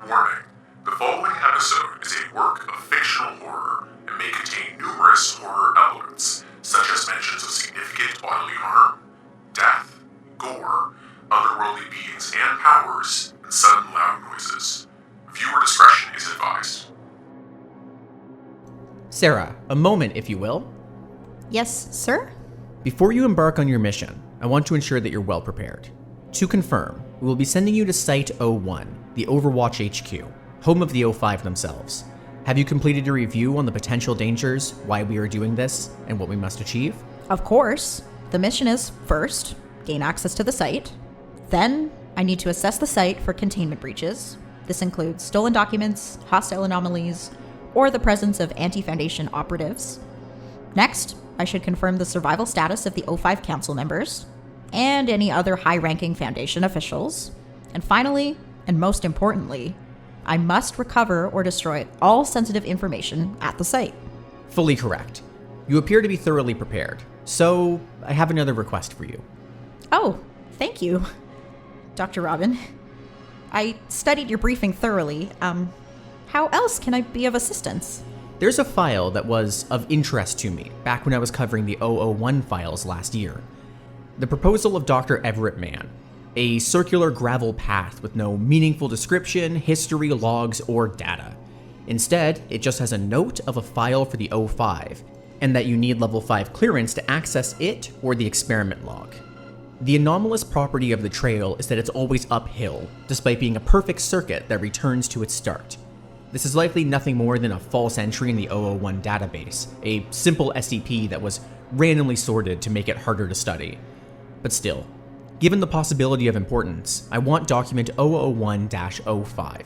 Warning. The following episode is a work of fictional horror and may contain numerous horror elements, such as mentions of significant bodily harm, death, gore, otherworldly beings and powers, and sudden loud noises. Viewer discretion is advised. Sera, a moment, if you will. Yes, sir? Before you embark on your mission, I want to ensure that you're well prepared. To confirm, we will be sending you to Site-01, the Overwatch HQ, home of the O5 themselves. Have you completed a review on the potential dangers, why we are doing this, and what we must achieve? Of course. The mission is, first, gain access to the site. Then, I need to assess the site for containment breaches. This includes stolen documents, hostile anomalies, or the presence of anti-Foundation operatives. Next, I should confirm the survival status of the O5 Council members, and any other high-ranking Foundation officials. And finally, and most importantly, I must recover or destroy all sensitive information at the site. Fully correct. You appear to be thoroughly prepared, so I have another request for you. Oh, thank you, Dr. Robin. I studied your briefing thoroughly. How else can I be of assistance? There's a file that was of interest to me back when I was covering the 001 files last year. The proposal of Dr. Everett Mann, a circular gravel path with no meaningful description, history, logs, or data. Instead, it just has a note of a file for the O5, and that you need level 5 clearance to access it or the experiment log. The anomalous property of the trail is that it's always uphill, despite being a perfect circuit that returns to its start. This is likely nothing more than a false entry in the 001 database, a simple SCP that was randomly sorted to make it harder to study. But still, given the possibility of importance, I want document 001-05.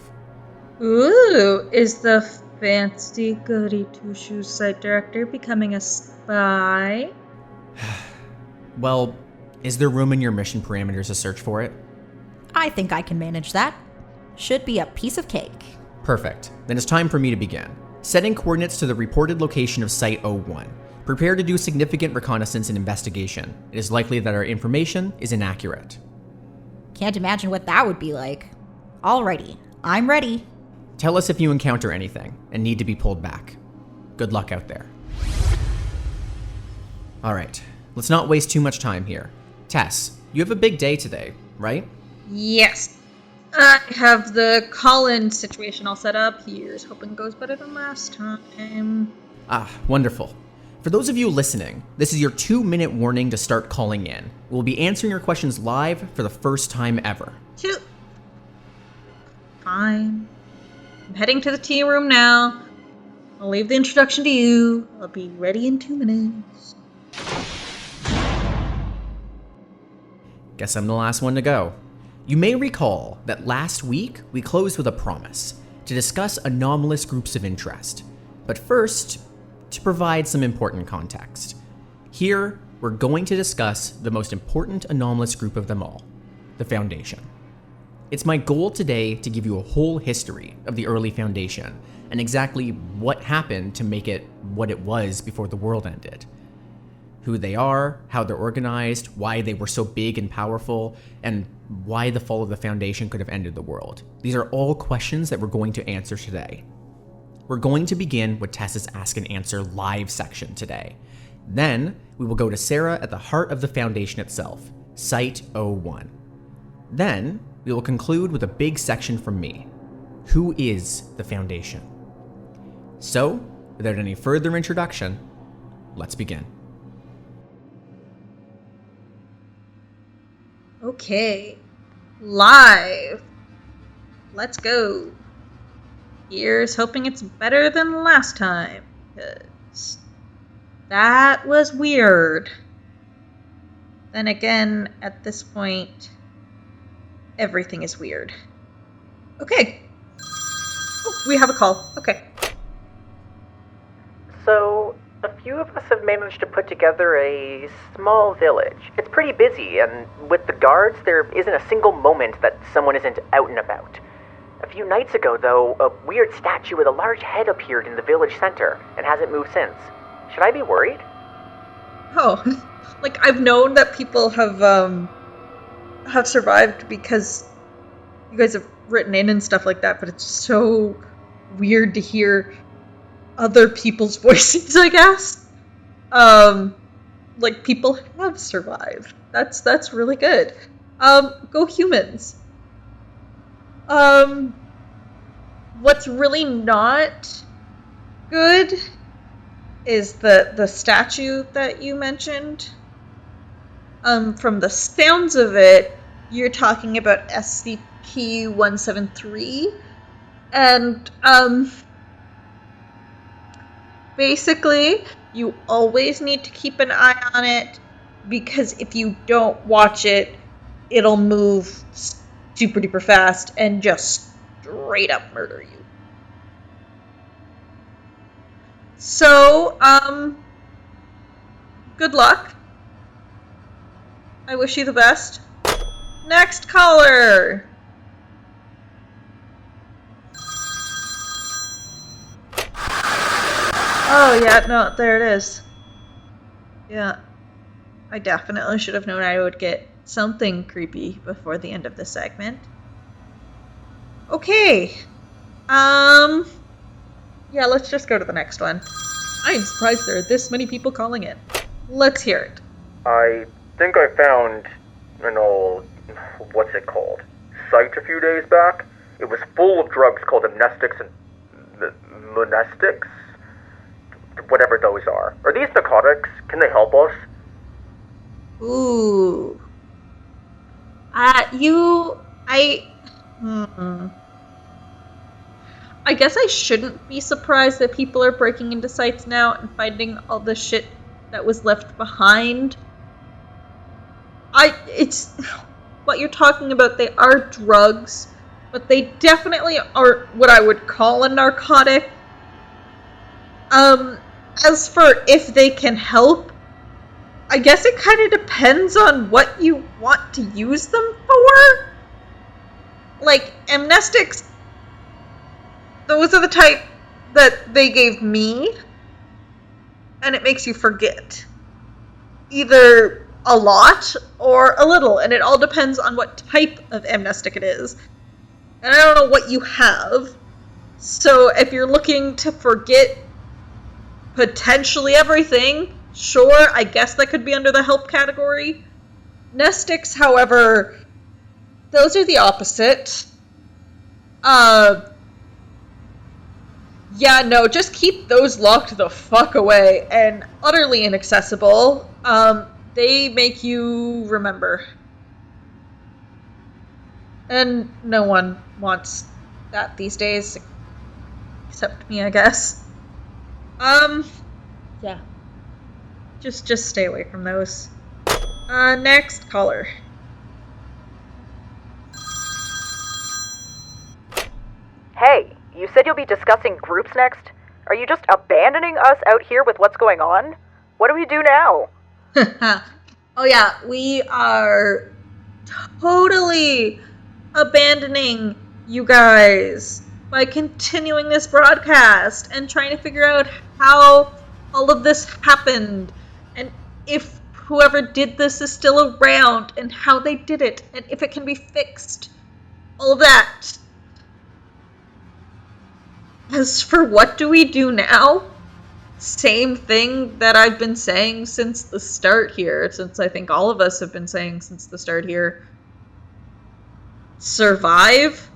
Ooh, is the fancy goody two-shoes site director becoming a spy? Well, is there room in your mission parameters to search for it? I think I can manage that. Should be a piece of cake. Perfect. Then it's time for me to begin. Setting coordinates to the reported location of Site-01. Prepare to do significant reconnaissance and investigation. It is likely that our information is inaccurate. Can't imagine what that would be like. Alrighty, I'm ready. Tell us if you encounter anything and need to be pulled back. Good luck out there. Alright, let's not waste too much time here. Tess, you have a big day today, right? Yes. I have the call-in situation all set up. Here's hoping it goes better than last time. Ah, wonderful. For those of you listening, this is your 2-minute warning to start calling in. We'll be answering your questions live for the first time ever. Fine. I'm heading to the tea room now. I'll leave the introduction to you. I'll be ready in 2 minutes. Guess I'm the last one to go. You may recall that last week we closed with a promise to discuss anomalous groups of interest. But first, to provide some important context. Here, we're going to discuss the most important anomalous group of them all, the Foundation. It's my goal today to give you a whole history of the early Foundation and exactly what happened to make it what it was before the world ended. Who they are, how they're organized, why they were so big and powerful, and why the fall of the Foundation could have ended the world. These are all questions that we're going to answer today. We're going to begin with Tess's Ask and Answer live section today. Then, we will go to Sera at the heart of the Foundation itself, Site-01. Then, we will conclude with a big section from me. Who is the Foundation? So, without any further introduction, let's begin. Okay. Live. Let's go. Here's hoping it's better than last time, 'cause that was weird. Then again, at this point, everything is weird. Okay. Oh, we have a call. Okay. So, a few of us have managed to put together a small village. It's pretty busy, and with the guards, there isn't a single moment that someone isn't out and about. A few nights ago, though, a weird statue with a large head appeared in the village center and hasn't moved since. Should I be worried? Oh, like I've known that people have survived because you guys have written in and stuff like that, but it's so weird to hear other people's voices, I guess. Like, people have survived. That's really good. Go humans. What's really not good is the statue that you mentioned. From the sounds of it, you're talking about SCP-173, and basically, you always need to keep an eye on it, because if you don't watch it, it'll move super duper fast and just straight up murder you. So, good luck. I wish you the best. Next caller! Oh, yeah, no, there it is. Yeah. I definitely should have known I would get something creepy before the end of this segment. Okay. Yeah, let's just go to the next one. I am surprised there are this many people calling in. Let's hear it. I think I found an old, what's it called, site a few days back. It was full of drugs called amnestics and monestics? Whatever those are. Are these narcotics? Can they help us? Ooh. I guess I shouldn't be surprised that people are breaking into sites now and finding all the shit that was left behind. It's what you're talking about. They are drugs, but they definitely aren't what I would call a narcotic. As for if they can help, I guess it kind of depends on what you want to use them for. Like, amnestics, those are the type that they gave me, and it makes you forget. Either a lot or a little, and it all depends on what type of amnestic it is. And I don't know what you have. So if you're looking to forget potentially everything, sure, I guess that could be under the help category. Nestics, however, those are the opposite. Yeah, no, just keep those locked the fuck away and utterly inaccessible. They make you remember. And no one wants that these days. Except me, I guess. Yeah. Just stay away from those. Next caller. Hey, you said you'll be discussing groups next? Are you just abandoning us out here with what's going on? What do we do now? Oh yeah, we are totally abandoning you guys by continuing this broadcast and trying to figure out how all of this happened and if whoever did this is still around and how they did it and if it can be fixed. All of that. As for what do we do now? Same thing that I've been saying since the start here, since I think all of us have been saying since the start here. Survive?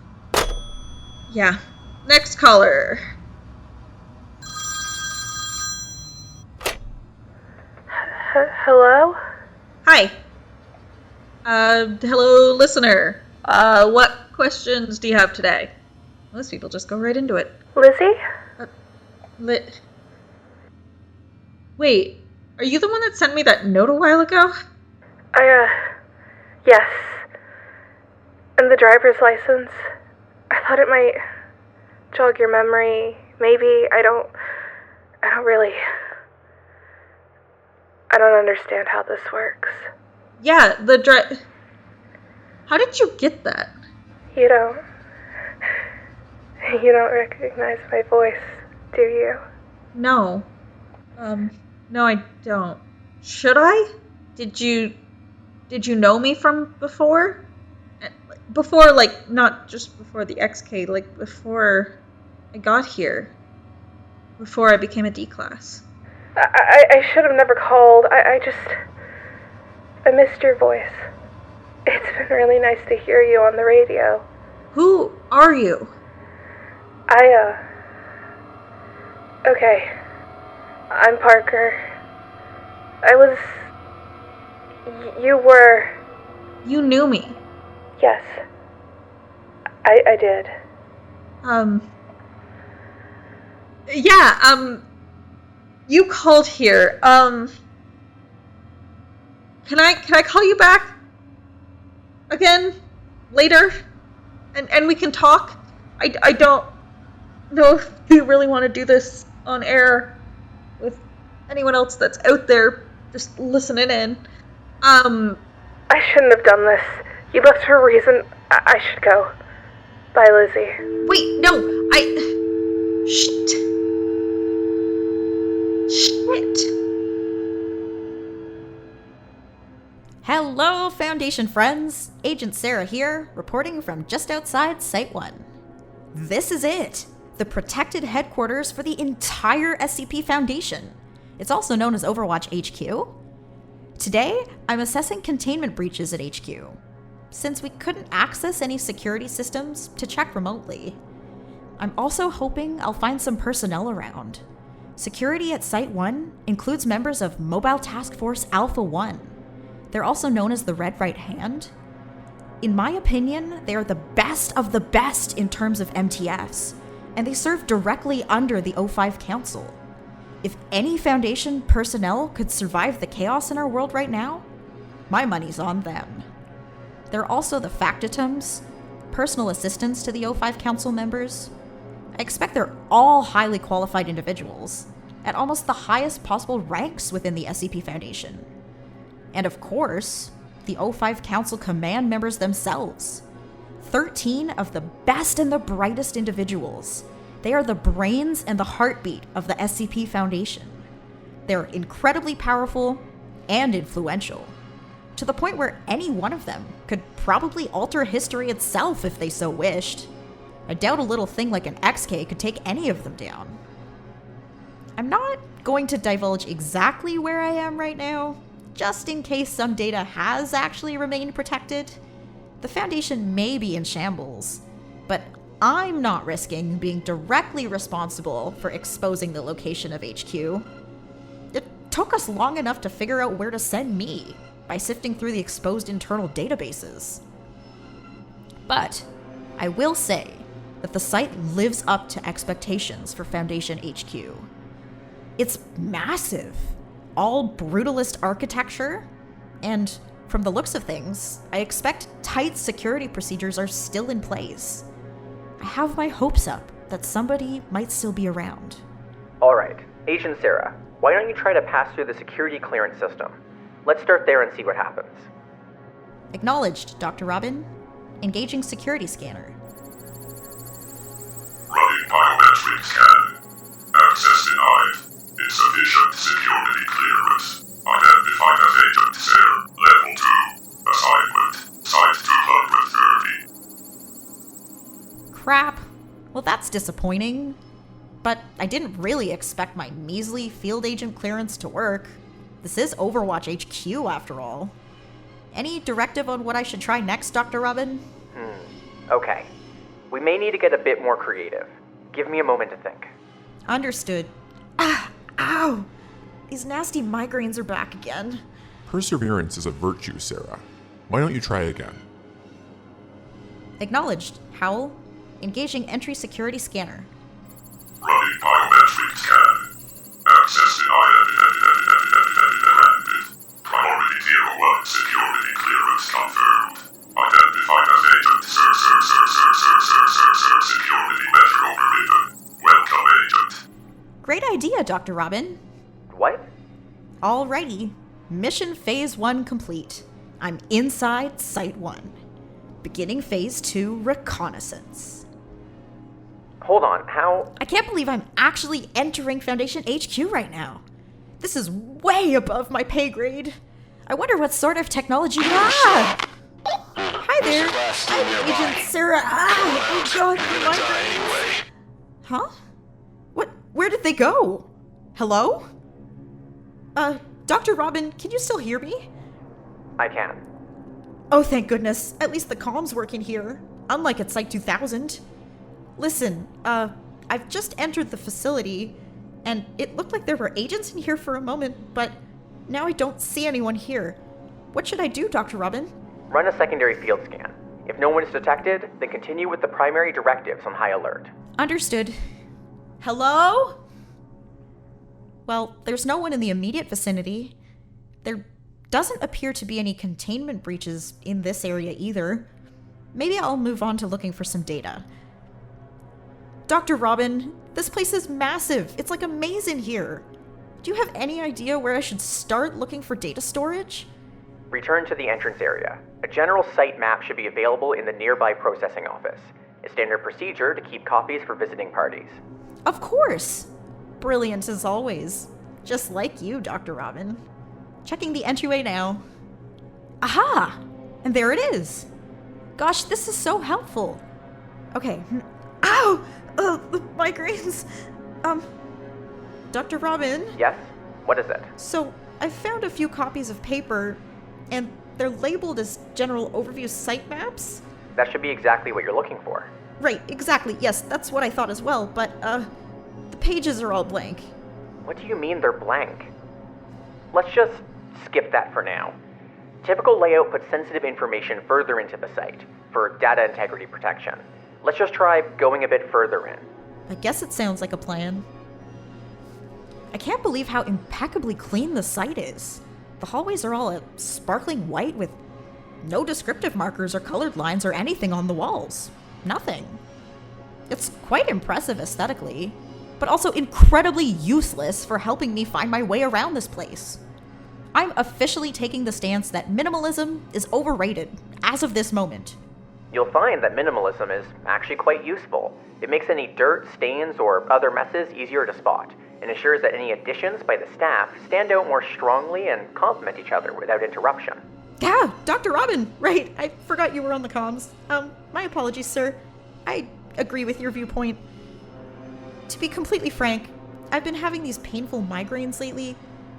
Yeah. Next caller. Hello? Hi. Hello, listener. What questions do you have today? Most people just go right into it. Lizzie? Wait, are you the one that sent me that note a while ago? Yes. And the driver's license. I thought it might jog your memory. Maybe. I don't understand how this works. Yeah, How did you get that? You don't recognize my voice, do you? No. No, I don't. Should I? Did you know me from before? before, like, not just before the XK, like, before I got here. Before I became a D class. I should have never called. I missed your voice. It's been really nice to hear you on the radio. Who are you? Okay. I'm Parker. You were... You knew me. Yes. I did. Yeah, you called here. Can I call you back? Again? Later? And we can talk? I don't know if you really want to do this on air with anyone else that's out there just listening in. I shouldn't have done this. You left for a reason. I should go. Bye, Lizzie. Wait, no, Shit. Hello, Foundation friends! Agent Sera here, reporting from just outside Site-1. This is it! The protected headquarters for the entire SCP Foundation. It's also known as Overwatch HQ. Today, I'm assessing containment breaches at HQ, since we couldn't access any security systems to check remotely. I'm also hoping I'll find some personnel around. Security at Site-1 includes members of Mobile Task Force Alpha-1. They're also known as the Red Right Hand. In my opinion, they are the best of the best in terms of MTFs, and they serve directly under the O5 Council. If any Foundation personnel could survive the chaos in our world right now, my money's on them. They're also the factotums, personal assistants to the O5 Council members. I expect they're all highly qualified individuals, at almost the highest possible ranks within the SCP Foundation. And of course, the O5 Council command members themselves. 13 of the best and the brightest individuals. They are the brains and the heartbeat of the SCP Foundation. They're incredibly powerful and influential, to the point where any one of them could probably alter history itself if they so wished. I doubt a little thing like an XK could take any of them down. I'm not going to divulge exactly where I am right now, just in case some data has actually remained protected. The Foundation may be in shambles, but I'm not risking being directly responsible for exposing the location of HQ. It took us long enough to figure out where to send me by sifting through the exposed internal databases. But I will say that the site lives up to expectations for Foundation HQ. It's massive, all brutalist architecture, and from the looks of things, I expect tight security procedures are still in place. I have my hopes up that somebody might still be around. Alright, Agent Sera, why don't you try to pass through the security clearance system? Let's start there and see what happens. Acknowledged, Dr. Robin. Engaging security scanner. Running biometric scan. Access denied. Insufficient security clearance. Identified as Agent Sera, Level 2. Assignment. Site 230. Crap. Well, that's disappointing. But I didn't really expect my measly field agent clearance to work. This is Overwatch HQ, after all. Any directive on what I should try next, Dr. Robin? Okay. We may need to get a bit more creative. Give me a moment to think. Understood. Ah, ow! These nasty migraines are back again. Perseverance is a virtue, Sera. Why don't you try again? Acknowledged, Howl. Engaging entry security scanner. Running biometric scan. Access denied. Priority 01. Security clearance confirmed. Identified as Agent Sir. Security measure overridden. Welcome, Agent. Great idea, Dr. Robin. What? Alrighty. Mission Phase 1 complete. I'm inside Site 1. Beginning Phase 2 reconnaissance. Hold on, how? I can't believe I'm actually entering Foundation HQ right now. This is way above my pay grade. I wonder what sort of technology. Ah! Hi there. Agent Sera. Oh god, my migraines. Huh? What? Where did they go? Hello? Dr. Robin, can you still hear me? I can. Oh, thank goodness. At least the comm's working here. Unlike at Site 2000. Listen, I've just entered the facility, and it looked like there were agents in here for a moment, but now I don't see anyone here. What should I do, Dr. Robin? Run a secondary field scan. If no one is detected, then continue with the primary directives on high alert. Understood. Hello? Well, there's no one in the immediate vicinity. There doesn't appear to be any containment breaches in this area either. Maybe I'll move on to looking for some data. Dr. Robin, this place is massive. It's like a maze in here. Do you have any idea where I should start looking for data storage? Return to the entrance area. A general site map should be available in the nearby processing office. It's standard procedure to keep copies for visiting parties. Of course! Brilliant as always. Just like you, Dr. Robin. Checking the entryway now. Aha! And there it is. Gosh, this is so helpful. Okay. Ow! The migraines. Dr. Robin? Yes? What is it? So, I found a few copies of paper, and they're labeled as general overview site maps? That should be exactly what you're looking for. Right, exactly. Yes, that's what I thought as well, but, the pages are all blank. What do you mean they're blank? Let's just skip that for now. Typical layout puts sensitive information further into the site, for data integrity protection. Let's just try going a bit further in. I guess it sounds like a plan. I can't believe how impeccably clean the site is. The hallways are all a sparkling white with no descriptive markers or colored lines or anything on the walls. Nothing. It's quite impressive aesthetically, but also incredibly useless for helping me find my way around this place. I'm officially taking the stance that minimalism is overrated as of this moment. You'll find that minimalism is actually quite useful. It makes any dirt, stains, or other messes easier to spot, and ensures that any additions by the staff stand out more strongly and complement each other without interruption. Yeah, Dr. Robin, right. I forgot you were on the comms. My apologies, sir. I agree with your viewpoint. To be completely frank, I've been having these painful migraines lately,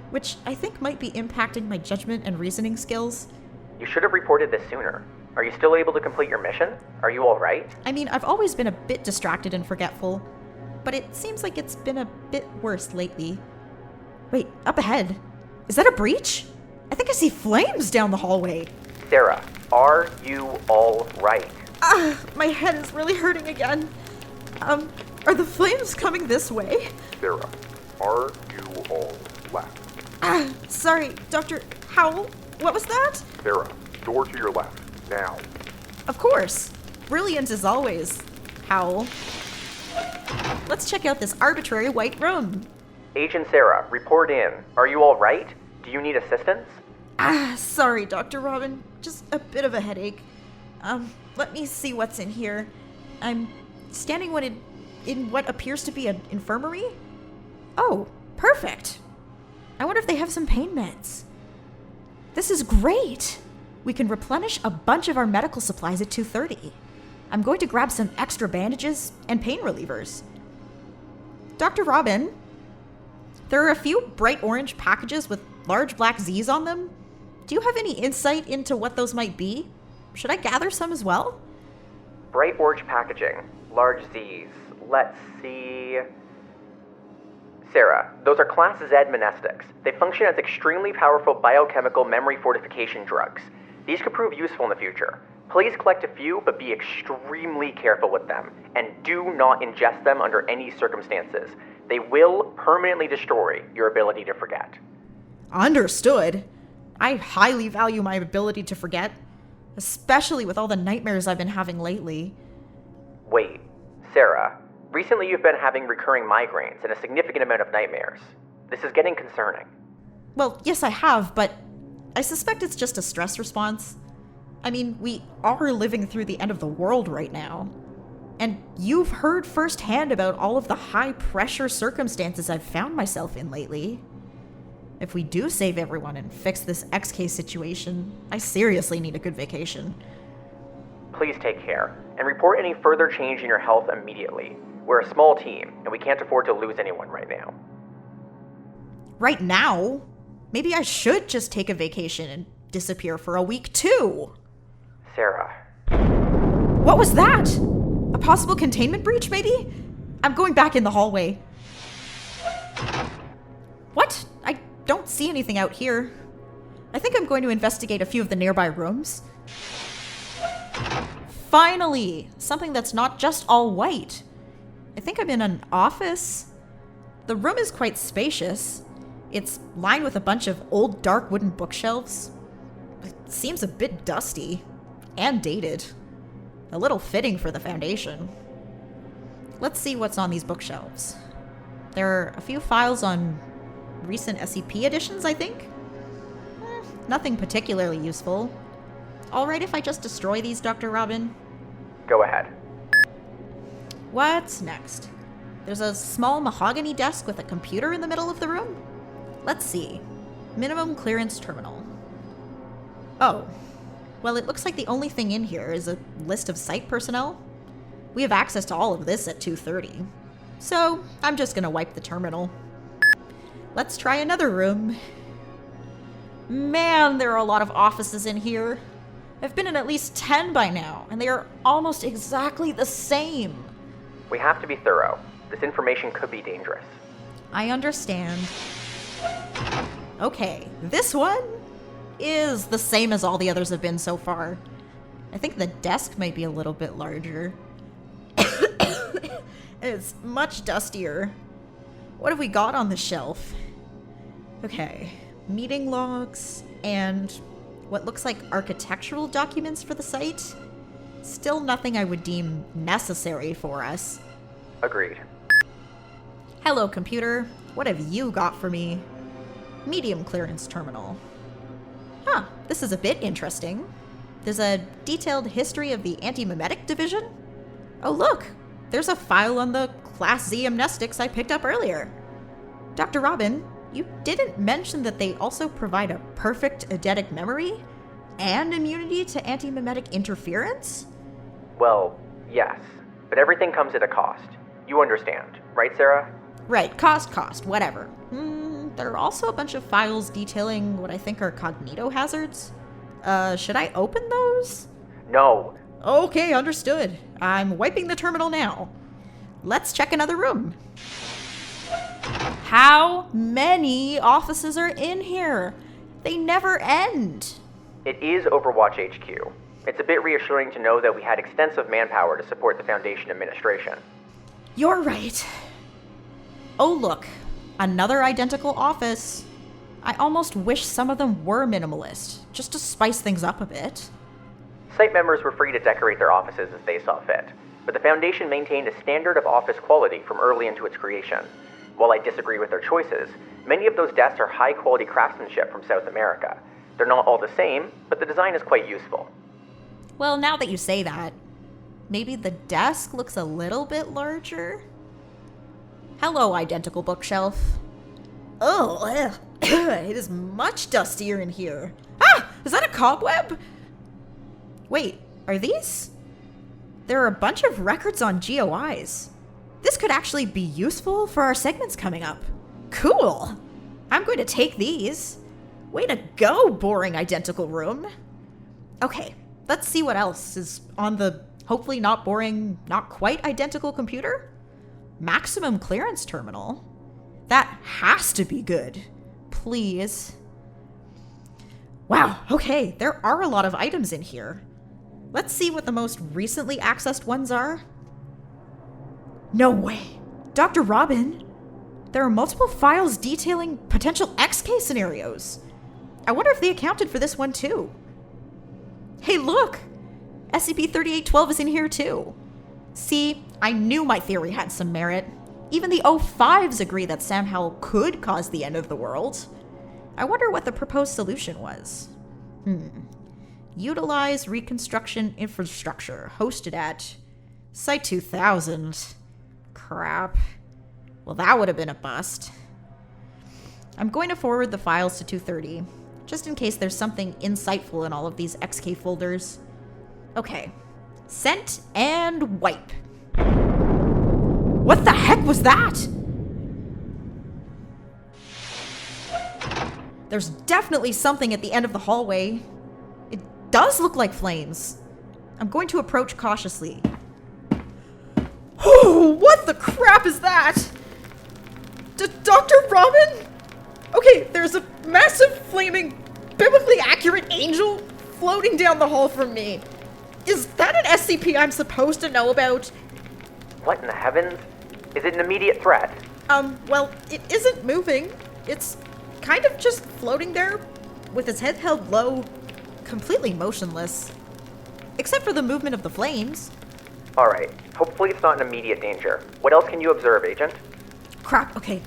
which I think might be impacting my judgment and reasoning skills. You should have reported this sooner. Are you still able to complete your mission? Are you alright? I mean, I've always been a bit distracted and forgetful, but it seems like it's been a bit worse lately. Wait, up ahead. Is that a breach? I think I see flames down the hallway. Sera, are you alright? My head is really hurting again. Are the flames coming this way? Sera, are you all left? Sorry, Dr. Howell, what was that? Sera, door to your left, now. Of course. Brilliant as always, Howell. Let's check out this arbitrary white room. Agent Sera, report in. Are you alright? Do you need assistance? Sorry, Dr. Robin. Just a bit of a headache. Let me see what's in here. I'm standing in what appears to be an infirmary? Oh, perfect. I wonder if they have some pain meds. This is great. We can replenish a bunch of our medical supplies at 2:30. I'm going to grab some extra bandages and pain relievers. Dr. Robin, there are a few bright orange packages with large black Z's on them. Do you have any insight into what those might be? Should I gather some as well? Bright orange packaging, large Z's. Let's see. Sera, those are Class Z monestics. They function as extremely powerful biochemical memory fortification drugs. These could prove useful in the future. Please collect a few, but be extremely careful with them, and do not ingest them under any circumstances. They will permanently destroy your ability to forget. Understood. I highly value my ability to forget, especially with all the nightmares I've been having lately. Wait, Sera, recently you've been having recurring migraines and a significant amount of nightmares. This is getting concerning. Well, yes, I have, but I suspect it's just a stress response. I mean, we are living through the end of the world right now. And you've heard firsthand about all of the high-pressure circumstances I've found myself in lately. If we do save everyone and fix this XK situation, I seriously need a good vacation. Please take care, and report any further change in your health immediately. We're a small team, and we can't afford to lose anyone right now. Right now? Maybe I should just take a vacation and disappear for a week too. Sera. What was that? A possible containment breach, maybe? I'm going back in the hallway. What? I don't see anything out here. I think I'm going to investigate a few of the nearby rooms. Finally! Something that's not just all white. I think I'm in an office. The room is quite spacious. It's lined with a bunch of old dark wooden bookshelves. It seems a bit dusty and dated. A little fitting for the Foundation. Let's see what's on these bookshelves. There are a few files on recent SCP editions, I think. Nothing particularly useful. Alright if I just destroy these, Dr. Robin? Go ahead. What's next? There's a small mahogany desk with a computer in the middle of the room. Let's see. Minimum clearance terminal. Oh. Well, it looks like the only thing in here is a list of site personnel. We have access to all of this at 2:30. So, I'm just gonna wipe the terminal. Let's try another room. Man, there are a lot of offices in here. I've been in at least 10 by now, and they are almost exactly the same. We have to be thorough. This information could be dangerous. I understand. Okay, this one is the same as all the others have been so far. I think the desk might be a little bit larger. It's much dustier. What have we got on the shelf? Okay, meeting logs and what looks like architectural documents for the site. Still nothing I would deem necessary for us. Agreed. Hello, computer. What have you got for me? Medium clearance terminal. Huh, this is a bit interesting. There's a detailed history of the anti-memetic division. Oh look, there's a file on the Class Z amnestics I picked up earlier. Dr. Robin, you didn't mention that they also provide a perfect eidetic memory and immunity to anti-memetic interference? Well, yes, but everything comes at a cost. You understand, right, Sera? Right, cost, whatever. There are also a bunch of files detailing what I think are cognito hazards. Should I open those? No. Okay, understood. I'm wiping the terminal now. Let's check another room. How many offices are in here? They never end. It is Overwatch HQ. It's a bit reassuring to know that we had extensive manpower to support the Foundation administration. You're right. Oh, look. Another identical office. I almost wish some of them were minimalist, just to spice things up a bit. Site members were free to decorate their offices as they saw fit, but the Foundation maintained a standard of office quality from early into its creation. While I disagree with their choices, many of those desks are high-quality craftsmanship from South America. They're not all the same, but the design is quite useful. Well, now that you say that, maybe the desk looks a little bit larger? Hello, identical bookshelf. Oh, it is much dustier in here. Ah! Is that a cobweb? Wait, are these? There are a bunch of records on GOIs. This could actually be useful for our segments coming up. Cool! I'm going to take these. Way to go, boring identical room. Okay, let's see what else is on the hopefully not boring, not quite identical computer. Maximum clearance terminal. That has to be good. Please. Wow, okay, there are a lot of items in here. Let's see what the most recently accessed ones are. No way. Dr. Robin, there are multiple files detailing potential XK scenarios. I wonder if they accounted for this one too. Hey, look! SCP-3812 is in here too. See, I knew my theory had some merit. Even the O5s agree that Samhel could cause the end of the world. I wonder what the proposed solution was. Utilize reconstruction infrastructure hosted at Site 2000. Crap. Well, that would have been a bust. I'm going to forward the files to 230, just in case there's something insightful in all of these XK folders. Okay, Scent and wipe. What the heck was that? There's definitely something at the end of the hallway. It does look like flames. I'm going to approach cautiously. Oh, what the crap is that? Dr. Robin? Okay, there's a massive flaming, biblically accurate angel floating down the hall from me. Is that an SCP I'm supposed to know about? What in the heavens? Is it an immediate threat? Well, it isn't moving. It's kind of just floating there, with its head held low, completely motionless. Except for the movement of the flames. Alright, hopefully it's not an immediate danger. What else can you observe, Agent? Crap, okay.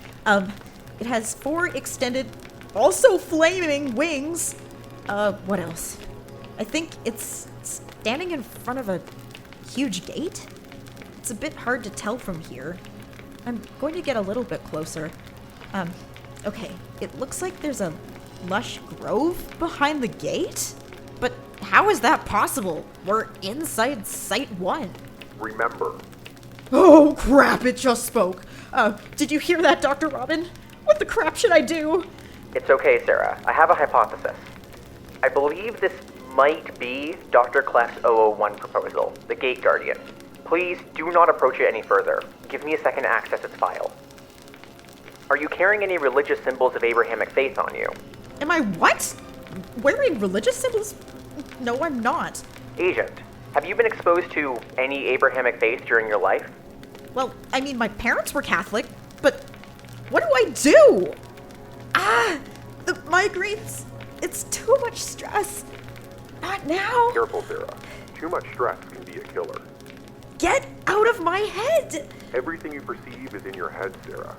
It has 4 extended, also flaming wings. What else? I think it's standing in front of a huge gate? It's a bit hard to tell from here. I'm going to get a little bit closer. Okay, it looks like there's a lush grove behind the gate? But how is that possible? We're inside Site-1. Remember, Oh crap, it just spoke. Did you hear that, Dr. Robin? What the crap should I do? It's okay, Sera. I have a hypothesis. I believe this might be Dr. Clef's 001 proposal, the Gate Guardian. Please do not approach it any further. Give me a second to access its file. Are you carrying any religious symbols of Abrahamic faith on you? Am I what? Wearing religious symbols? No, I'm not. Agent, have you been exposed to any Abrahamic faith during your life? Well, I mean, my parents were Catholic, but what do I do? The migraines. It's too much stress. Not now. Careful, Sera. Too much stress can be a killer. Get out of my head. Everything you perceive is in your head, Sera.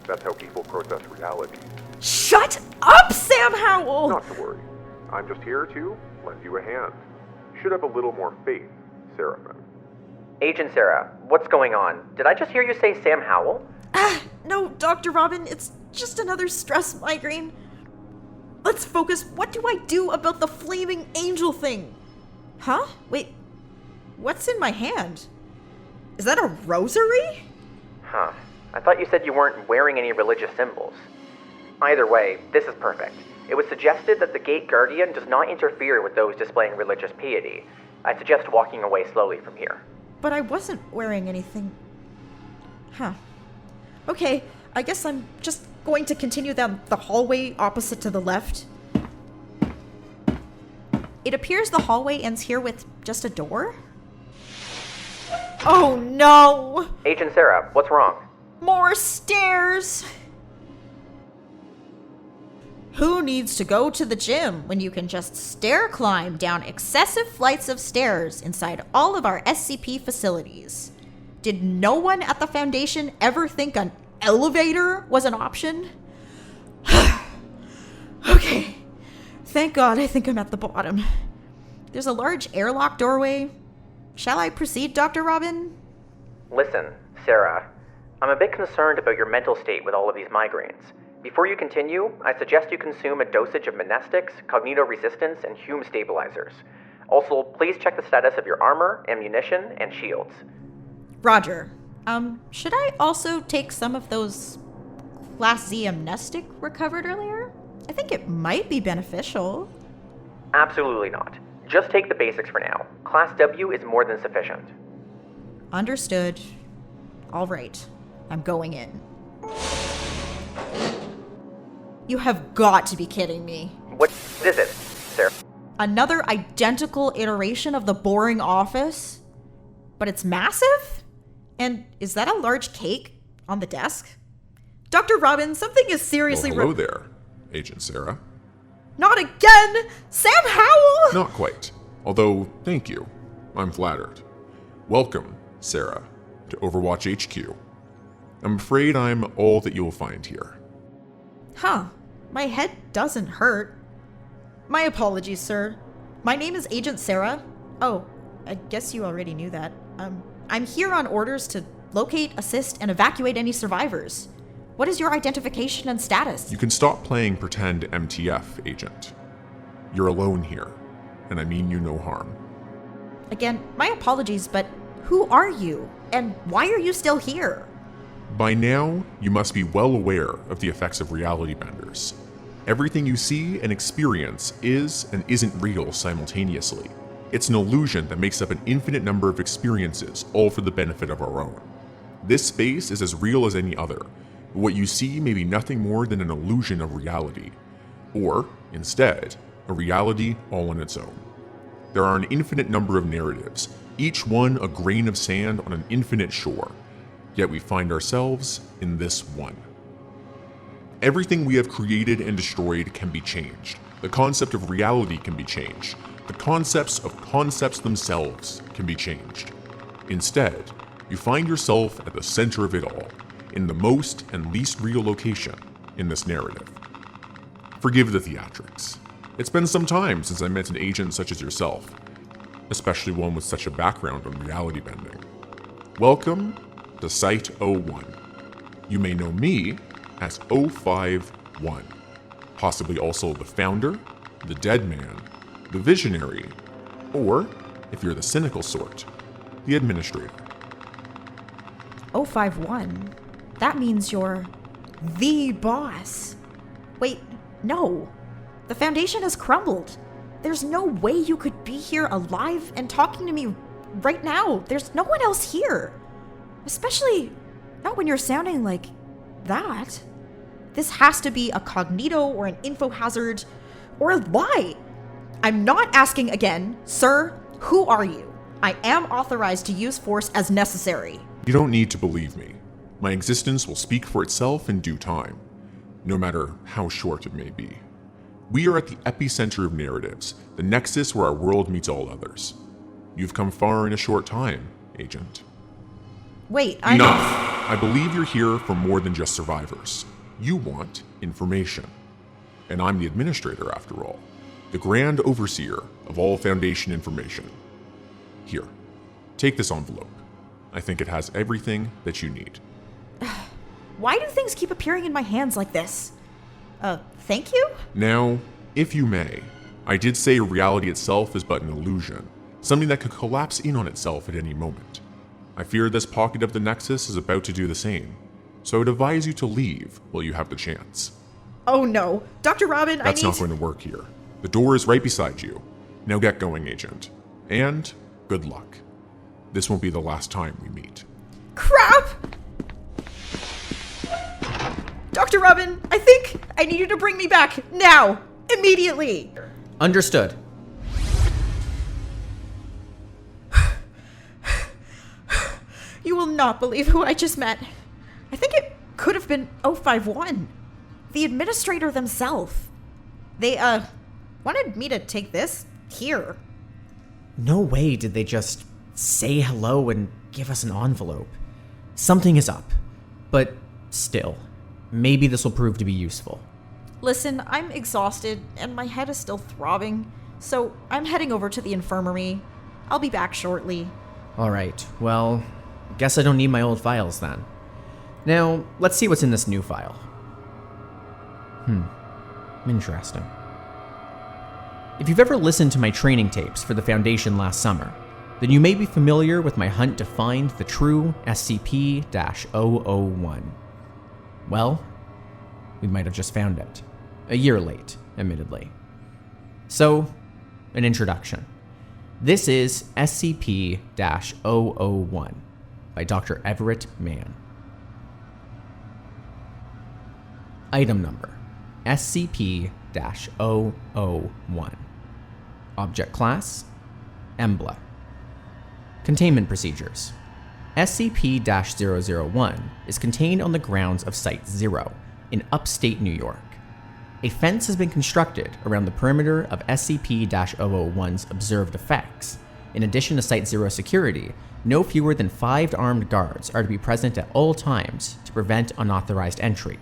That's how people process reality. Shut up, Sam Howell. Not to worry. I'm just here to lend you a hand. Should have a little more faith, Seraphim. Agent Sera, what's going on? Did I just hear you say Sam Howell? No, Dr. Robin, it's just another stress migraine. Let's focus. What do I do about the flaming angel thing? Huh? Wait, what's in my hand? Is that a rosary? Huh. I thought you said you weren't wearing any religious symbols. Either way, this is perfect. It was suggested that the Gate Guardian does not interfere with those displaying religious piety. I suggest walking away slowly from here. But I wasn't wearing anything. Huh. Okay, I guess I'm just going to continue down the hallway opposite to the left. It appears the hallway ends here with just a door. Oh no! Agent Sera, what's wrong? More stairs! Who needs to go to the gym when you can just stair climb down excessive flights of stairs inside all of our SCP facilities? Did no one at the Foundation ever think an elevator was an option? Okay. Thank God I think I'm at the bottom. There's a large airlock doorway. Shall I proceed, Dr. Robin? Listen, Sera, I'm a bit concerned about your mental state with all of these migraines. Before you continue, I suggest you consume a dosage of monestics, cognito-resistance, and Hume stabilizers. Also, please check the status of your armor, ammunition, and shields. Roger. Should I also take some of those Class Z amnestic recovered earlier? I think it might be beneficial. Absolutely not. Just take the basics for now. Class W is more than sufficient. Understood. All right. I'm going in. You have got to be kidding me. What is it, Sera? Another identical iteration of the boring office? But it's massive? And is that a large cake on the desk? Dr. Robin, something is seriously Hello there, Agent Sera. Not again! Sam Howell! Not quite. Although, thank you. I'm flattered. Welcome, Sera, to Overwatch HQ. I'm afraid I'm all that you'll find here. Huh. My head doesn't hurt. My apologies, sir. My name is Agent Sera. Oh, I guess you already knew that. I'm here on orders to locate, assist, and evacuate any survivors. What is your identification and status? You can stop playing pretend MTF, Agent. You're alone here, and I mean you no harm. Again, my apologies, but who are you? And why are you still here? By now, you must be well aware of the effects of reality benders. Everything you see and experience is and isn't real simultaneously. It's an illusion that makes up an infinite number of experiences, all for the benefit of our own. This space is as real as any other, but what you see may be nothing more than an illusion of reality. Or, instead, a reality all on its own. There are an infinite number of narratives, each one a grain of sand on an infinite shore. Yet we find ourselves in this one. Everything we have created and destroyed can be changed. The concept of reality can be changed. The concepts of concepts themselves can be changed. Instead, you find yourself at the center of it all, in the most and least real location in this narrative. Forgive the theatrics. It's been some time since I met an agent such as yourself, especially one with such a background on reality bending. Welcome to Site-01. You may know me as 051, possibly also the founder, the dead man, the visionary, or, if you're the cynical sort, the administrator. 051? That means you're the boss. Wait, no. The Foundation has crumbled. There's no way you could be here alive and talking to me right now. There's no one else here. Especially not when you're sounding like that. This has to be a cognito or an info hazard or a lie. I'm not asking again. Sir, who are you? I am authorized to use force as necessary. You don't need to believe me. My existence will speak for itself in due time, no matter how short it may be. We are at the epicenter of narratives, the nexus where our world meets all others. You've come far in a short time, Agent. Wait, Enough! I believe you're here for more than just survivors. You want information. And I'm the administrator, after all. The grand overseer of all Foundation information. Here, take this envelope. I think it has everything that you need. Why do things keep appearing in my hands like this? Thank you? Now, if you may, I did say reality itself is but an illusion, something that could collapse in on itself at any moment. I fear this pocket of the Nexus is about to do the same, so I would advise you to leave while you have the chance. Oh no, Dr. Robin, That's not going to work here. The door is right beside you. Now get going, Agent. And good luck. This won't be the last time we meet. Crap! Dr. Robin, I think I need you to bring me back now, immediately. Understood. You will not believe who I just met. I think it could have been 051. The administrator themselves. They, wanted me to take this here. No way did they just say hello and give us an envelope. Something is up. But still, maybe this will prove to be useful. Listen, I'm exhausted and my head is still throbbing, so I'm heading over to the infirmary. I'll be back shortly. Alright, well, guess I don't need my old files then. Now, let's see what's in this new file. Interesting. If you've ever listened to my training tapes for the Foundation last summer, then you may be familiar with my hunt to find the true SCP-001. Well, we might have just found it. A year late, admittedly. So, an introduction. This is SCP-001 by Dr. Everett Mann. Item number, SCP-001. Object class, Embla. Containment procedures. SCP-001 is contained on the grounds of Site-0 in upstate New York. A fence has been constructed around the perimeter of SCP-001's observed effects. In addition to Site-0 security, no fewer than 5 armed guards are to be present at all times to prevent unauthorized entry.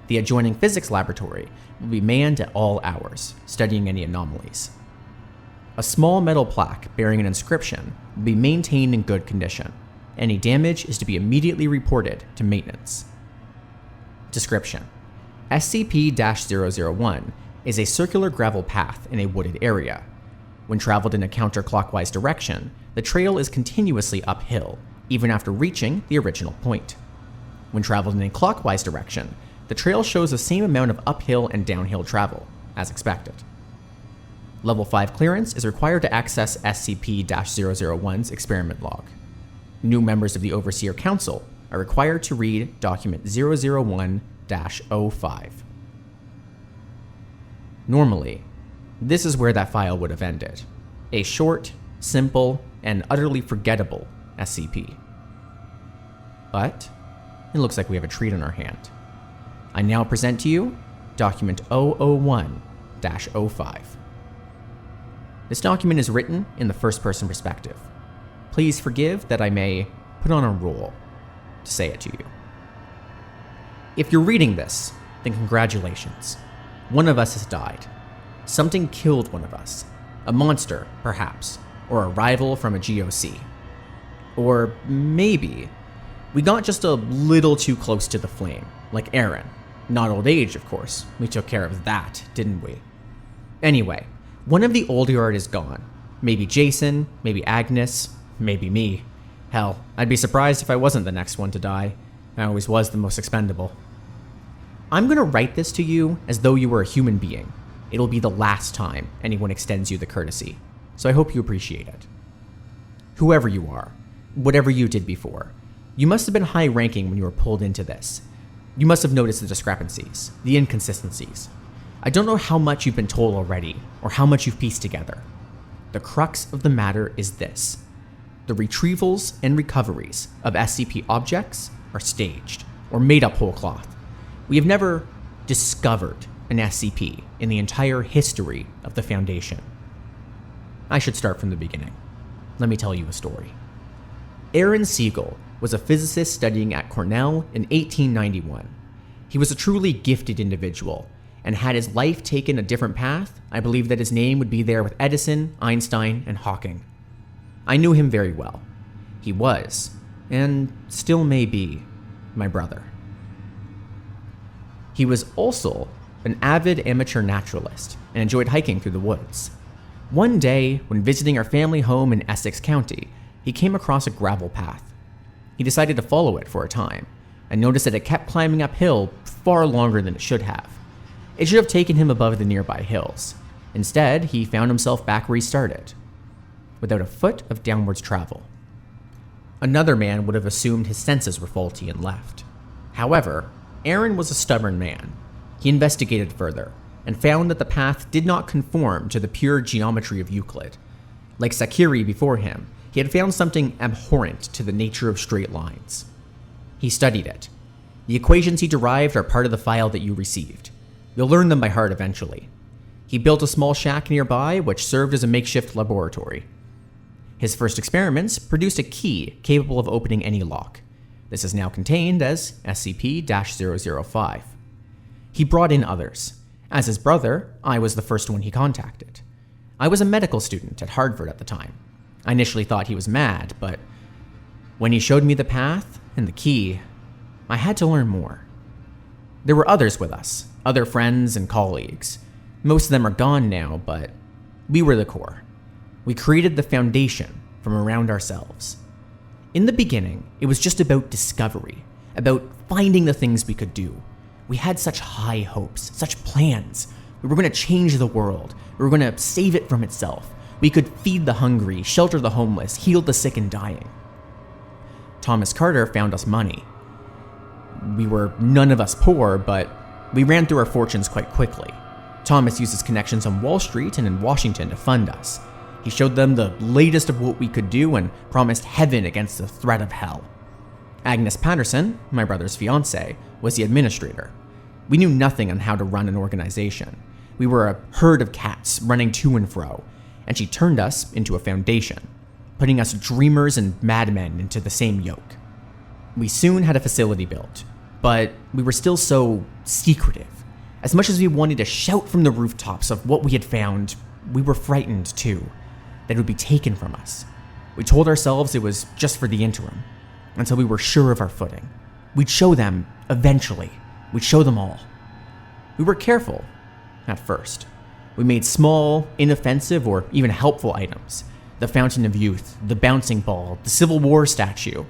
The adjoining physics laboratory will be manned at all hours, studying any anomalies. A small metal plaque bearing an inscription will be maintained in good condition. Any damage is to be immediately reported to maintenance. Description: SCP-001 is a circular gravel path in a wooded area. When traveled in a counterclockwise direction, the trail is continuously uphill, even after reaching the original point. When traveled in a clockwise direction, the trail shows the same amount of uphill and downhill travel, as expected. Level 5 clearance is required to access SCP-001's experiment log. New members of the Overseer Council are required to read document 001-05. Normally, this is where that file would have ended. A short, simple, and utterly forgettable SCP. But it looks like we have a treat in our hand. I now present to you document 001-05. This document is written in the first-person perspective. Please forgive that I may put on a role to say it to you. If you're reading this, then congratulations. One of us has died. Something killed one of us. A monster, perhaps, or a rival from a GOC. Or maybe we got just a little too close to the flame, like Aaron. Not old age, of course. We took care of that, didn't we? Anyway, one of the old guard is gone. Maybe Jason, maybe Agnes, maybe me. Hell, I'd be surprised if I wasn't the next one to die. I always was the most expendable. I'm gonna write this to you as though you were a human being. It'll be the last time anyone extends you the courtesy, so I hope you appreciate it. Whoever you are, whatever you did before, you must have been high-ranking when you were pulled into this. You must have noticed the discrepancies, the inconsistencies. I don't know how much you've been told already, or how much you've pieced together. The crux of the matter is this. The retrievals and recoveries of SCP objects are staged, or made up whole cloth. We have never discovered an SCP in the entire history of the Foundation. I should start from the beginning. Let me tell you a story. Aaron Siegel was a physicist studying at Cornell in 1891. He was a truly gifted individual, and had his life taken a different path, I believe that his name would be there with Edison, Einstein, and Hawking. I knew him very well. He was, and still may be, my brother. He was also an avid amateur naturalist and enjoyed hiking through the woods. One day, when visiting our family home in Essex County, he came across a gravel path. He decided to follow it for a time, and noticed that it kept climbing uphill far longer than it should have. It should have taken him above the nearby hills. Instead, he found himself back where he started, without a foot of downwards travel. Another man would have assumed his senses were faulty and left. However, Aaron was a stubborn man. He investigated further, and found that the path did not conform to the pure geometry of Euclid. Like Sakiri before him, he had found something abhorrent to the nature of straight lines. He studied it. The equations he derived are part of the file that you received. You'll learn them by heart eventually. He built a small shack nearby, which served as a makeshift laboratory. His first experiments produced a key capable of opening any lock. This is now contained as SCP-005. He brought in others. As his brother, I was the first one he contacted. I was a medical student at Harvard at the time. I initially thought he was mad, but when he showed me the path and the key, I had to learn more. There were others with us, other friends and colleagues. Most of them are gone now, but we were the core. We created the Foundation from around ourselves. In the beginning, it was just about discovery, about finding the things we could do. We had such high hopes, such plans. We were going to change the world. We were going to save it from itself. We could feed the hungry, shelter the homeless, heal the sick and dying. Thomas Carter found us money. We were none of us poor, but we ran through our fortunes quite quickly. Thomas used his connections on Wall Street and in Washington to fund us. He showed them the latest of what we could do and promised heaven against the threat of hell. Agnes Patterson, my brother's fiancée, was the administrator. We knew nothing on how to run an organization. We were a herd of cats running to and fro, and she turned us into a foundation, putting us dreamers and madmen into the same yoke. We soon had a facility built, but we were still so secretive. As much as we wanted to shout from the rooftops of what we had found, we were frightened too, that it would be taken from us. We told ourselves it was just for the interim, until we were sure of our footing. We'd show them, eventually. We'd show them all. We were careful, at first. We made small, inoffensive, or even helpful items. The Fountain of Youth, the bouncing ball, the Civil War statue.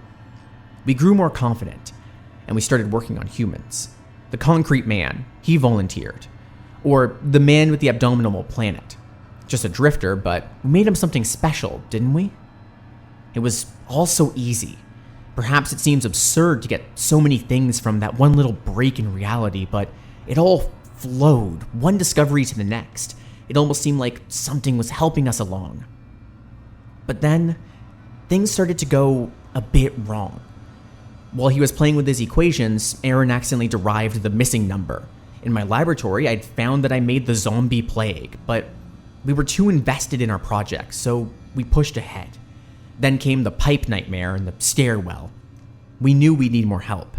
We grew more confident, and we started working on humans. The concrete man, he volunteered. Or the man with the abdominal planet. Just a drifter, but we made him something special, didn't we? It was all so easy. Perhaps it seems absurd to get so many things from that one little break in reality, but it all flowed, one discovery to the next. It almost seemed like something was helping us along. But then, things started to go a bit wrong. While he was playing with his equations, Aaron accidentally derived the missing number. In my laboratory, I'd found that I made the zombie plague, but we were too invested in our project, so we pushed ahead. Then came the pipe nightmare and the stairwell. We knew we'd need more help.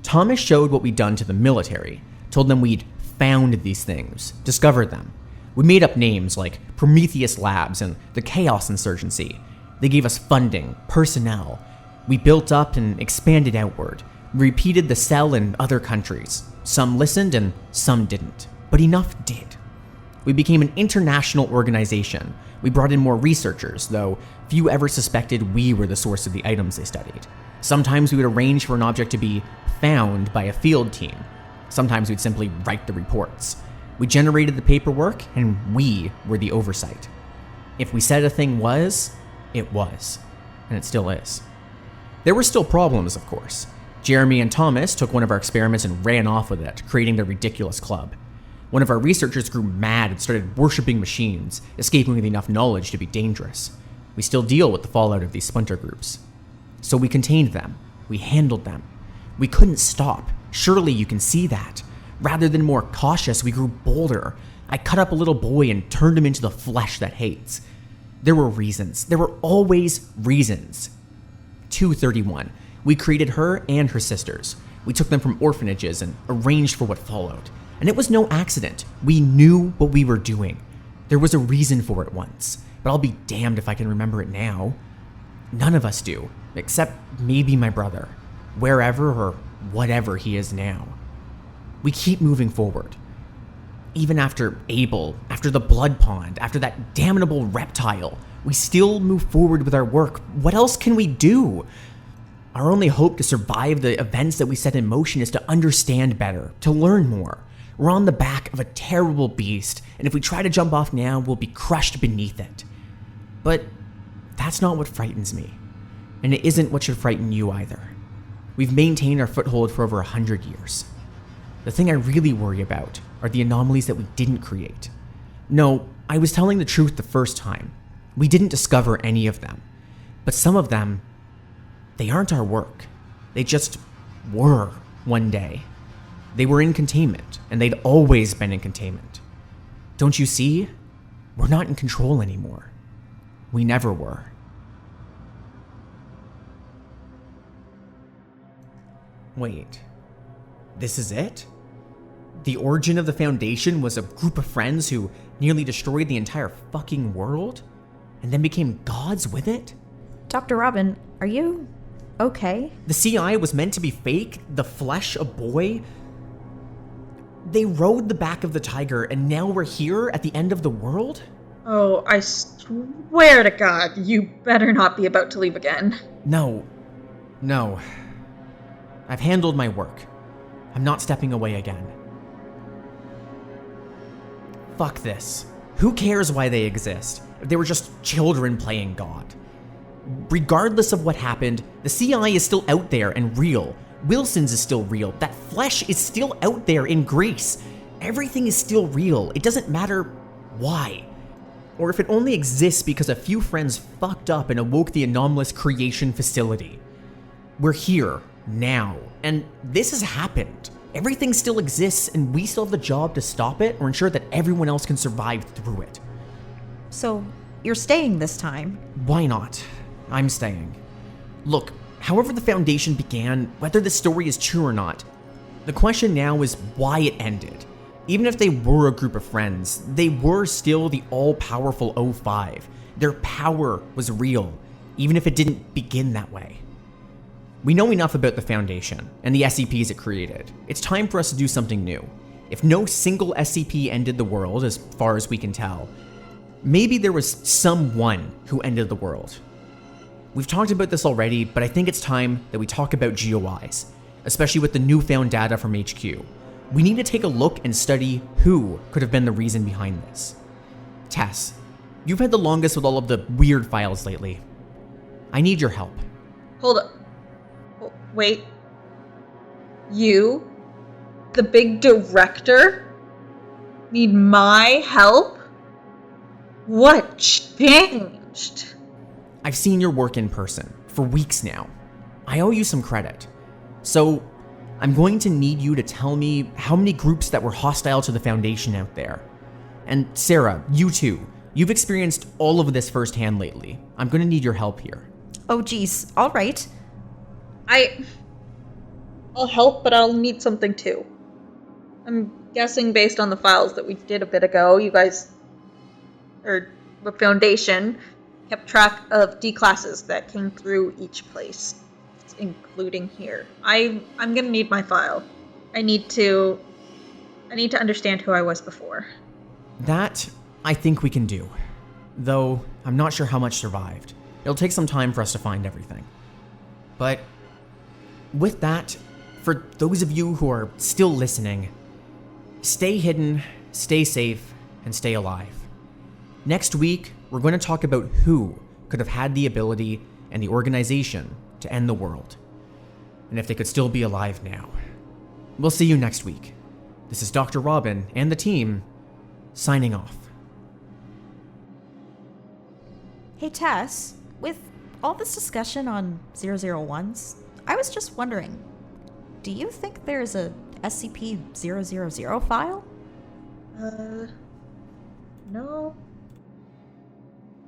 Thomas showed what we'd done to the military, told them we'd found these things, discovered them. We made up names like Prometheus Labs and the Chaos Insurgency. They gave us funding, personnel. We built up and expanded outward. We repeated the cell in other countries. Some listened and some didn't, but enough did. We became an international organization. We brought in more researchers, though few ever suspected we were the source of the items they studied. Sometimes we would arrange for an object to be found by a field team. Sometimes we'd simply write the reports. We generated the paperwork, and we were the oversight. If we said a thing was, it was. And it still is. There were still problems, of course. Jeremy and Thomas took one of our experiments and ran off with it, creating their ridiculous club. One of our researchers grew mad and started worshipping machines, escaping with enough knowledge to be dangerous. We still deal with the fallout of these splinter groups. So we contained them. We handled them. We couldn't stop. Surely you can see that. Rather than more cautious, we grew bolder. I cut up a little boy and turned him into the flesh that hates. There were reasons. There were always reasons. 231. We created her and her sisters. We took them from orphanages and arranged for what followed. And it was no accident. We knew what we were doing. There was a reason for it once, but I'll be damned if I can remember it now. None of us do, except maybe my brother, wherever or whatever he is now. We keep moving forward. Even after Abel, after the blood pond, after that damnable reptile, we still move forward with our work. What else can we do? Our only hope to survive the events that we set in motion is to understand better, to learn more. We're on the back of a terrible beast, and if we try to jump off now, we'll be crushed beneath it. But that's not what frightens me, and it isn't what should frighten you either. We've maintained our foothold for over 100 years. The thing I really worry about are the anomalies that we didn't create. No, I was telling the truth the first time. We didn't discover any of them. But some of them, they aren't our work. They just were one day. They were in containment, and they'd always been in containment. Don't you see? We're not in control anymore. We never were. Wait, this is it? The origin of the Foundation was a group of friends who nearly destroyed the entire fucking world? And then became gods with it? Dr. Robin, are you okay? The CI was meant to be fake? The flesh a boy? They rode the back of the tiger, and now we're here at the end of the world? Oh, I swear to God, you better not be about to leave again. No. I've handled my work. I'm not stepping away again. Fuck this. Who cares why they exist? If they were just children playing God. Regardless of what happened, the CI is still out there and real. Wilson's is still real. That flesh is still out there in Greece. Everything is still real. It doesn't matter why. Or if it only exists because a few friends fucked up and awoke the anomalous creation facility. We're here, now, and this has happened. Everything still exists, and we still have the job to stop it or ensure that everyone else can survive through it. So, you're staying this time? Why not? I'm staying. Look, however the Foundation began, whether the story is true or not, the question now is why it ended. Even if they were a group of friends, they were still the all-powerful O5. Their power was real, even if it didn't begin that way. We know enough about the Foundation and the SCPs it created. It's time for us to do something new. If no single SCP ended the world, as far as we can tell, maybe there was Some-1 who ended the world. We've talked about this already, but I think it's time that we talk about GOIs, especially with the newfound data from HQ. We need to take a look and study who could have been the reason behind this. Tess, you've had the longest with all of the weird files lately. I need your help. Hold up. Oh, wait. You, the big director, need my help? What changed? I've seen your work in person for weeks now. I owe you some credit. So, I'm going to need you to tell me how many groups that were hostile to the Foundation out there. And Sera, you too. You've experienced all of this firsthand lately. I'm going to need your help here. Oh, geez. All right. I'll help, but I'll need something too. I'm guessing based on the files that we did a bit ago, you guys, or the Foundation, kept track of D-classes that came through each place, including here. I'm gonna need my file. I need to understand who I was before. That, I think we can do. Though, I'm not sure how much survived. It'll take some time for us to find everything. But, with that, for those of you who are still listening, stay hidden, stay safe, and stay alive. Next week, we're going to talk about who could have had the ability and the organization to end the world, and if they could still be alive now. We'll see you next week. This is Dr. Robin and the team, signing off. Hey, Tess, with all this discussion on 001s, I was just wondering, do you think there's a SCP-000 file? No.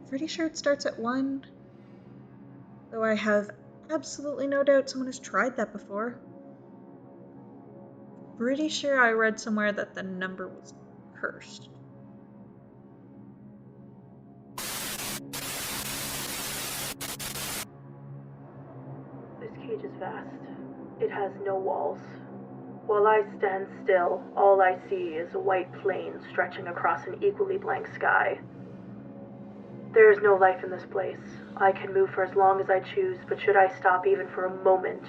Pretty sure it starts at 1. Though I have absolutely no doubt someone has tried that before. Pretty sure I read somewhere that the number was cursed. This cage is vast. It has no walls. While I stand still, all I see is a white plain stretching across an equally blank sky. There is no life in this place. I can move for as long as I choose, but should I stop even for a moment,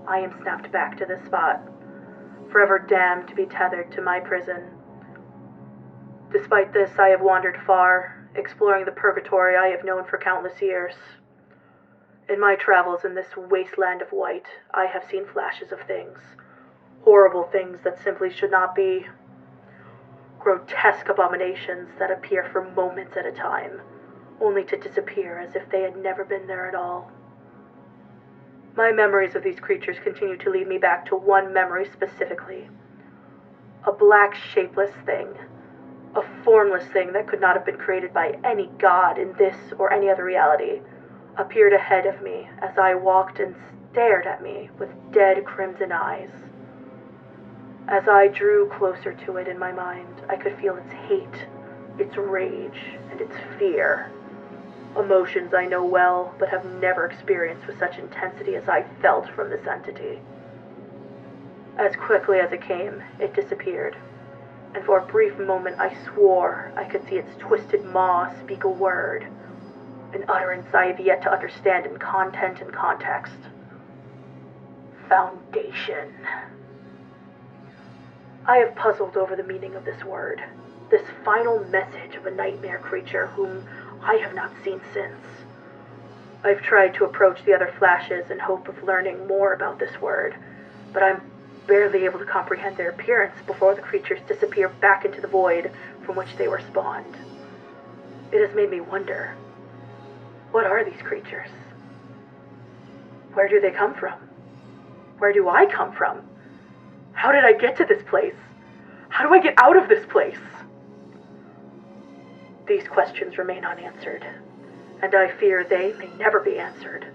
I am snapped back to this spot, forever damned to be tethered to my prison. Despite this, I have wandered far, exploring the purgatory I have known for countless years. In my travels in this wasteland of white, I have seen flashes of things. Horrible things that simply should not be. Grotesque abominations that appear for moments at a time, only to disappear as if they had never been there at all. My memories of these creatures continue to lead me back to one memory specifically. A black, shapeless thing. A formless thing that could not have been created by any god in this or any other reality, appeared ahead of me as I walked and stared at me with dead crimson eyes. As I drew closer to it in my mind, I could feel its hate, its rage, and its fear. Emotions I know well, but have never experienced with such intensity as I felt from this entity. As quickly as it came, it disappeared, and for a brief moment I swore I could see its twisted maw speak a word, an utterance I have yet to understand in content and context. Foundation. I have puzzled over the meaning of this word, this final message of a nightmare creature whom I have not seen since. I've tried to approach the other flashes in hope of learning more about this word, but I'm barely able to comprehend their appearance before the creatures disappear back into the void from which they were spawned. It has made me wonder, what are these creatures? Where do they come from? Where do I come from? How did I get to this place? How do I get out of this place? These questions remain unanswered, and I fear they may never be answered,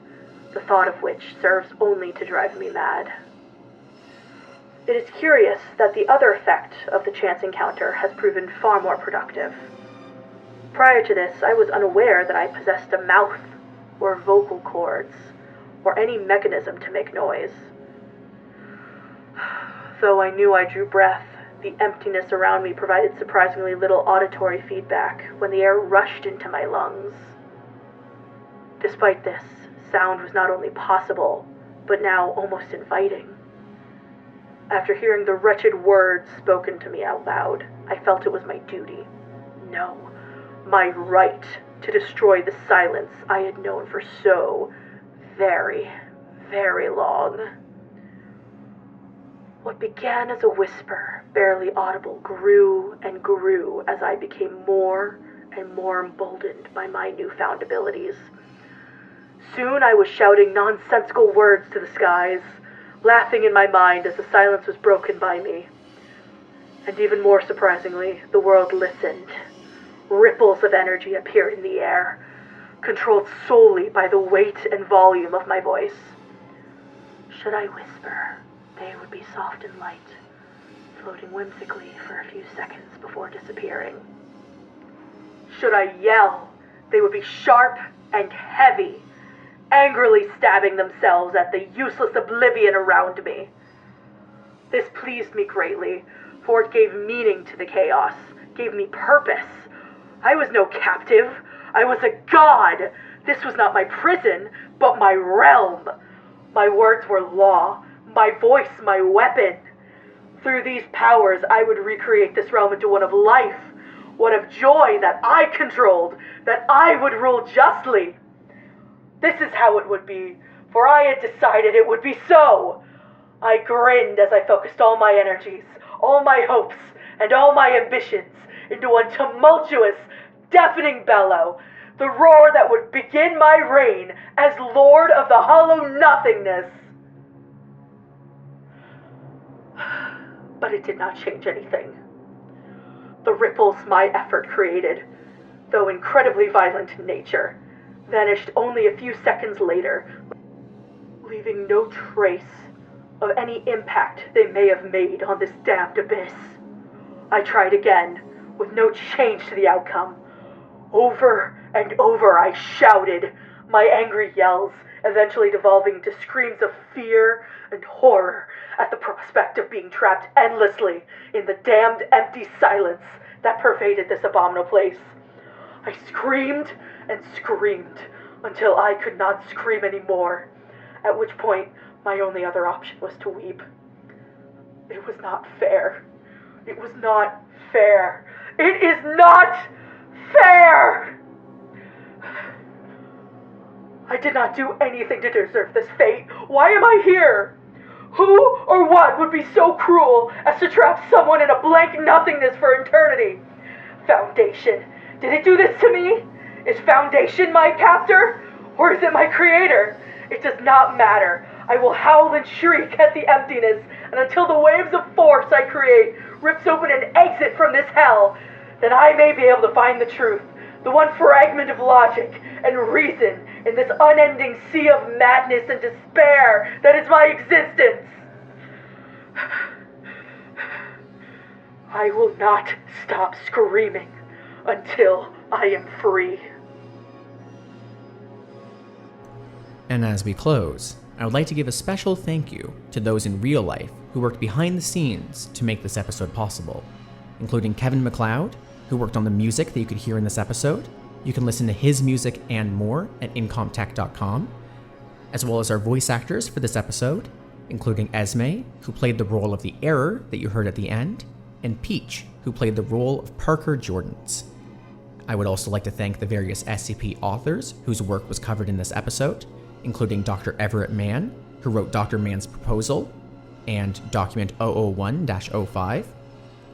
the thought of which serves only to drive me mad. It is curious that the other effect of the chance encounter has proven far more productive. Prior to this, I was unaware that I possessed a mouth, or vocal cords, or any mechanism to make noise. Though I knew I drew breath, The emptiness around me provided surprisingly little auditory feedback when the air rushed into my lungs. Despite this, sound was not only possible, but now almost inviting. After hearing the wretched words spoken to me out loud, I felt it was my duty, no, my right, to destroy the silence I had known for so very, very long. What began as a whisper, barely audible, grew and grew as I became more and more emboldened by my newfound abilities. Soon I was shouting nonsensical words to the skies, laughing in my mind as the silence was broken by me. And even more surprisingly, the world listened. Ripples of energy appeared in the air, controlled solely by the weight and volume of my voice. Should I whisper, they would be soft and light, floating whimsically for a few seconds before disappearing. Should I yell, they would be sharp and heavy, angrily stabbing themselves at the useless oblivion around me. This pleased me greatly, for it gave meaning to the chaos, gave me purpose. I was no captive. I was a god. This was not my prison, but my realm. My words were law, my voice my weapon. Through these powers, I would recreate this realm into one of life, one of joy that I controlled, that I would rule justly. This is how it would be, for I had decided it would be so. I grinned as I focused all my energies, all my hopes, and all my ambitions into one tumultuous, deafening bellow, the roar that would begin my reign as Lord of the Hollow Nothingness. But it did not change anything. The ripples my effort created, though incredibly violent in nature, vanished only a few seconds later, leaving no trace of any impact they may have made on this damned abyss. I tried again, with no change to the outcome. Over and over I shouted, my angry yells eventually devolving into screams of fear and horror at the prospect of being trapped endlessly in the damned empty silence that pervaded this abominable place. I screamed and screamed until I could not scream anymore, at which point my only other option was to weep. It was not fair. It was not fair. It is not fair! I did not do anything to deserve this fate. Why am I here? Who or what would be so cruel as to trap someone in a blank nothingness for eternity? Foundation. Did it do this to me? Is Foundation my captor? Or is it my creator? It does not matter. I will howl and shriek at the emptiness, and until the waves of force I create rips open an exit from this hell, then I may be able to find the truth, the one fragment of logic and reason in this unending sea of madness and despair that is my existence. I will not stop screaming until I am free. And as we close, I would like to give a special thank you to those in real life who worked behind the scenes to make this episode possible, including Kevin MacLeod, who worked on the music that you could hear in this episode. You can listen to his music and more at incomptech.com, as well as our voice actors for this episode, including Esme, who played the role of the Error that you heard at the end, and Peach, who played the role of Parker Jordans. I would also like to thank the various SCP authors whose work was covered in this episode, including Dr. Everett Mann, who wrote Dr. Mann's Proposal and Document 001-05,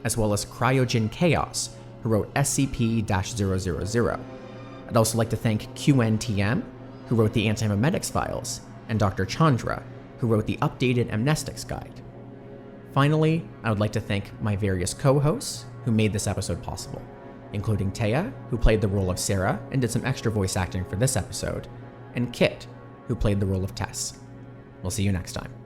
as well as Cryogen Chaos, who wrote SCP-000. I'd also like to thank QNTM, who wrote the Antimemetics Files, and Dr. Chandra, who wrote the updated Amnestics Guide. Finally, I would like to thank my various co-hosts who made this episode possible, including Taya, who played the role of Sera and did some extra voice acting for this episode, and Kit, who played the role of Tess. We'll see you next time.